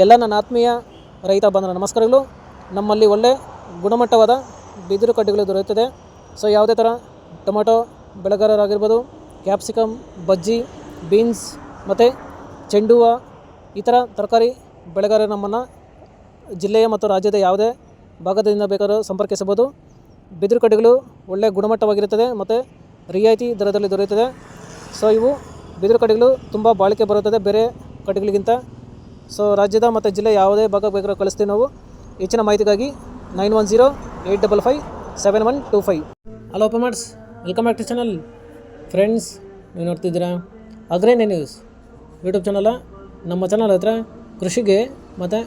ಎಲ್ಲ ನನ್ನ ಆತ್ಮೀಯ ರೈತ ಬಾಂಧವರ ನಮಸ್ಕಾರಗಳು. ನಮ್ಮಲ್ಲಿ ಒಳ್ಳೆ ಗುಣಮಟ್ಟವಾದ ಬಿದಿರು ಕಡ್ಡಿಗಳು ದೊರೆಯುತ್ತದೆ. ಸೊ ಯಾವುದೇ ಥರ ಟೊಮೆಟೊ ಬೆಳೆಗಾರರಾಗಿರ್ಬೋದು, ಕ್ಯಾಪ್ಸಿಕಮ್, ಬಜ್ಜಿ, ಬೀನ್ಸ್ ಮತ್ತು ಚೆಂಡು ಹೂವು ಈ ಥರ ತರಕಾರಿ ಬೆಳೆಗಾರರು ನಮ್ಮನ್ನು ಜಿಲ್ಲೆಯ ಮತ್ತು ರಾಜ್ಯದ ಯಾವುದೇ ಭಾಗದಿಂದ ಬೇಕಾದರೂ ಸಂಪರ್ಕಿಸಬಹುದು. ಬಿದಿರು ಕಡ್ಡಿಗಳು ಒಳ್ಳೆಯ ಗುಣಮಟ್ಟವಾಗಿರುತ್ತದೆ ಮತ್ತು ರಿಯಾಯಿತಿ ದರದಲ್ಲಿ ದೊರೆಯುತ್ತದೆ. ಸೊ ಇವು ಬಿದಿರು ಕಡ್ಡಿಗಳು ತುಂಬ ಬಾಳಿಕೆ ಬರುತ್ತದೆ ಬೇರೆ ಕಡ್ಡಿಗಳಿಗಿಂತ. ಸೊ ರಾಜ್ಯದ ಮತ್ತು ಜಿಲ್ಲೆ ಯಾವುದೇ ಭಾಗ ಬೇಕಾದ್ರೂ ಕಳಿಸ್ತೀವಿ ನಾವು. ಹೆಚ್ಚಿನ ಮಾಹಿತಿಗಾಗಿ 9108557125. Hello farmers, welcome back to channel. Friends, ನೀವು ನೋಡ್ತಿದ್ದೀರಾ ಅಗ್ರೇನಿಯಾ ನ್ಯೂಸ್ ಯೂಟ್ಯೂಬ್ ಚಾನಲ. ನಮ್ಮ ಚಾನಲ್ ಹತ್ರ ಕೃಷಿಗೆ ಮತ್ತು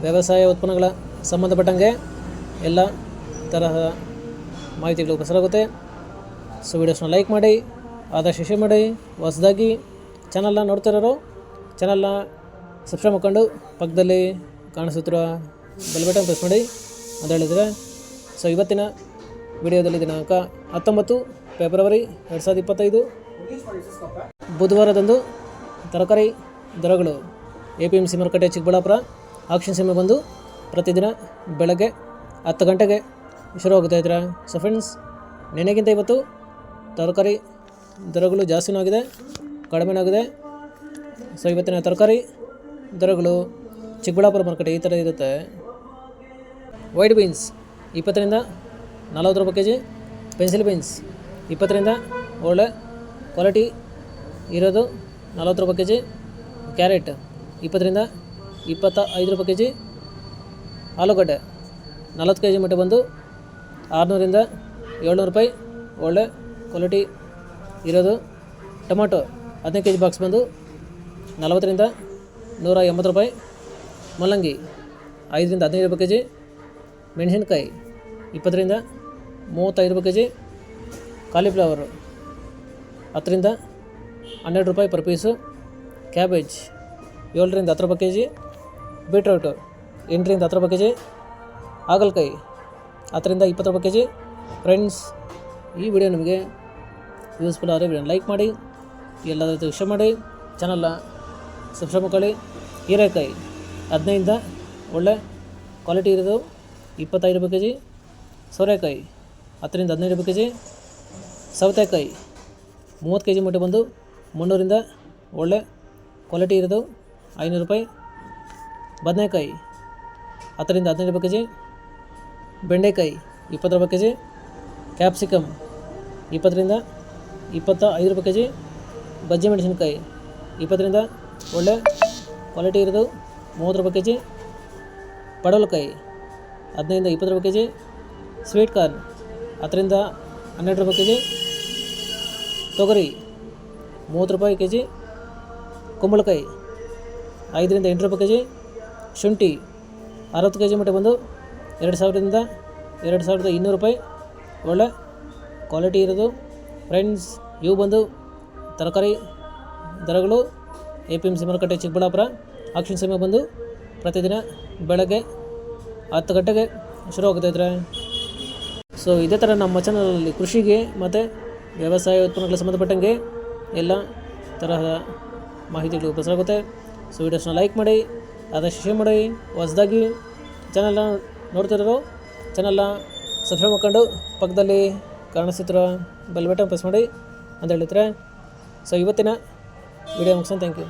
ವ್ಯವಸಾಯ ಉತ್ಪನ್ನಗಳ ಸಂಬಂಧಪಟ್ಟಂಗೆ ಎಲ್ಲ ತರಹದ ಮಾಹಿತಿಗಳು ಪ್ರಸಾರವಾಗುತ್ತೆ. ಸೊ ವಿಡಿಯೋಸ್ನ ಲೈಕ್ ಮಾಡಿ, ಆದಷ್ಟು ಶೇರ್ ಮಾಡಿ. ಹೊಸದಾಗಿ ಚಾನಲ್ನ ನೋಡ್ತಿರೋರು ಚಾನಲ್ನ ಸಬ್ಸ್ಕ್ರೈಬ್ ಮಾಡ್ಕೊಂಡು ಪಕ್ಕದಲ್ಲಿ ಕಾಣಿಸುತ್ತಿರುವ ಬೆಲ್ ಬಟನ್ ಪ್ರೆಸ್ ಮಾಡಿ ಅಂತ ಹೇಳಿದರೆ, ಸೊ ಇವತ್ತಿನ ವಿಡಿಯೋದಲ್ಲಿ ದಿನಾಂಕ 19 ಫೆಬ್ರವರಿ 2025 ಬುಧವಾರದಂದು ತರಕಾರಿ ದರಗಳು APMC ಮಾರುಕಟ್ಟೆ ಚಿಕ್ಕಬಳ್ಳಾಪುರ ಆಕ್ಷನ್ ಸಮಯ ಬಂದು ಪ್ರತಿದಿನ ಬೆಳಗ್ಗೆ 10 ಗಂಟೆಗೆ ಶುರುವಾಗುತ್ತಾ ಇದ್ದಾರೆ. ಸೊ ಫ್ರೆಂಡ್ಸ್, ನೆನೆಗಿಂತ ಇವತ್ತು ತರಕಾರಿ ದರಗಳು ಜಾಸ್ತಿನೂ ಆಗಿದೆ, ಕಡಿಮೆನೂ ಆಗಿದೆ. ಸೊ ಇವತ್ತಿನ ತರಕಾರಿ ದರಗಳು ಚಿಕ್ಕಬಳ್ಳಾಪುರ ಮಾರುಕಟ್ಟೆ ಈ ಥರ ಇರುತ್ತೆ. ವೈಟ್ ಬೀನ್ಸ್ 20 ರಿಂದ 40 ರೂಪಾಯಿ kg, ಪೆನ್ಸಿಲ್ ಬೀನ್ಸ್ 20 ರಿಂದ ಒಳ್ಳೆ ಕ್ವಾಲಿಟಿ ಇರೋದು 40 ರೂಪಾಯಿ kg, ಕ್ಯಾರೆಟ್ 20 ರಿಂದ 25 ರೂಪಾಯಿ kg, ಆಲೂಗಡ್ಡೆ 40 kg ಮಟ್ಟ ಬಂದು 600 ರಿಂದ 700 ರೂಪಾಯಿ ಒಳ್ಳೆ ಕ್ವಾಲಿಟಿ ಇರೋದು. ಟೊಮೆಟೊ 15 kg ಬಾಕ್ಸ್ ಬಂದು 40 ರಿಂದ 180 ರೂಪಾಯಿ, ಮೂಲಂಗಿ 5 ರಿಂದ 15 ರೂಪಾಯಿ kg, ಮೆಣಸಿನ್ಕಾಯಿ 20 ರಿಂದ 35 ರೂಪಾಯಿ kg, ಕಾಲಿಫ್ಲವರು 10 ರಿಂದ 12 ರೂಪಾಯಿ ಪರ್ ಪೀಸು, ಕ್ಯಾಬೇಜ್ 7 ರಿಂದ 10 ರೂಪಾಯಿ kg, ಬೀಟ್ರೂಟು 8 ರಿಂದ 10 ರೂಪಾಯಿ kg, ಹಾಗಲಕಾಯಿ 10 ರಿಂದ 20 ರೂಪಾಯಿ kg. ಫ್ರೆಂಡ್ಸ್, ಈ ವಿಡಿಯೋ ನಿಮಗೆ ಯೂಸ್ಫುಲ್ ಆದರೆ ವಿಡಿಯೋನ ಲೈಕ್ ಮಾಡಿ, ಎಲ್ಲರ ಜೊತೆ ಶೇರ್ ಮಾಡಿ, ಚಾನಲ್ನ ಸಬ್ಸ್ಕ್ರೈಬ್ ಮಾಡ್ಕೊಳ್ಳಿ. ಹೀರೆಕಾಯಿ 15 ರಿಂದ ಒಳ್ಳೆ ಕ್ವಾಲಿಟಿ ಇರೋದು 25 ರೂಪಾಯಿ kg, ಸೋರೆಕಾಯಿ 10 ರಿಂದ 15 ರೂಪಾಯಿ kg, ಸೌತೆಕಾಯಿ 30 kg ಮಟ್ಟ ಬಂದು 300 ರಿಂದ ಒಳ್ಳೆ ಕ್ವಾಲಿಟಿ ಇರೋದು 500 ರೂಪಾಯಿ, ಬದನೆಕಾಯಿ 10 ರಿಂದ 15 ರೂಪಾಯಿ kg, ಬೆಂಡೆಕಾಯಿ 20 ರೂಪಾಯಿ kg, ಕ್ಯಾಪ್ಸಿಕಮ್ 20 ರಿಂದ 25 ರೂಪಾಯಿ kg, ಬಜ್ಜಿ ಮೆಣಸಿನ್ಕಾಯಿ 20 ರಿಂದ ಒಳ್ಳೆ ಕ್ವಾಲಿಟಿ ಇರೋದು 30 ರೂಪಾಯಿ kg, ಪಡವಲಕಾಯಿ 15 ರಿಂದ 20 ರೂಪಾಯಿ kg, ಸ್ವೀಟ್ ಕಾರ್ನ್ 10 ರಿಂದ 12 ರೂಪಾಯಿ kg, ತೊಗರಿ 30 ರೂಪಾಯಿ kg, ಕುಂಬಳಕಾಯಿ 5 ರಿಂದ 8 ರೂಪಾಯಿ kg, ಶುಂಠಿ 60 kg ಮಟ್ಟ ಬಂದು 2000 ರಿಂದ 2200 ರೂಪಾಯಿ ಒಳ್ಳೆ ಕ್ವಾಲಿಟಿ ಇರೋದು. ಫ್ರೆಂಡ್ಸ್, ಇವು ಬಂದು ತರಕಾರಿ ದರಗಳು APMC ಮಾರುಕಟ್ಟೆ ಚಿಕ್ಕಬಳ್ಳಾಪುರ ಆಕ್ಷನ್ ಸಮಯ ಬಂದು ಪ್ರತಿದಿನ ಬೆಳಗ್ಗೆ 10 ಗಂಟೆಗೆ ಶುರುವಾಗುತ್ತಿದ್ದಾರೆ. ಸೊ ಇದೇ ಥರ ನಮ್ಮ ಚಾನಲಲ್ಲಿ ಕೃಷಿಗೆ ಮತ್ತು ವ್ಯವಸಾಯ ಉತ್ಪನ್ನಗಳಿಗೆ ಸಂಬಂಧಪಟ್ಟಂಗೆ ಎಲ್ಲ ತರಹದ ಮಾಹಿತಿಗಳು ಪ್ರಸಾರವಾಗುತ್ತೆ. ಸೊ ವಿಡಿಯೋಸ್ನ ಲೈಕ್ ಮಾಡಿ, ಆದಷ್ಟು ಶೇರ್ ಮಾಡಿ. ಹೊಸದಾಗಿ ಚಾನಲ್ನ ನೋಡ್ತಿರೋರು ಚಾನಲ್ನ ಸಬ್ಸ್ಕ್ರೈಬ್ ಮಾಡ್ಕೊಂಡು ಪಕ್ಕದಲ್ಲಿ ಕಾಣಿಸುತ್ತಿರೋ ಬೆಲ್ ಬಟನ್ ಪ್ರೆಸ್ ಮಾಡಿ ಅಂತ ಹೇಳಿದ್ರೆ, ಸೊ ಇವತ್ತಿನ ವಿಡಿಯೋ ಮುಗಿಸೋಣ. Thank you.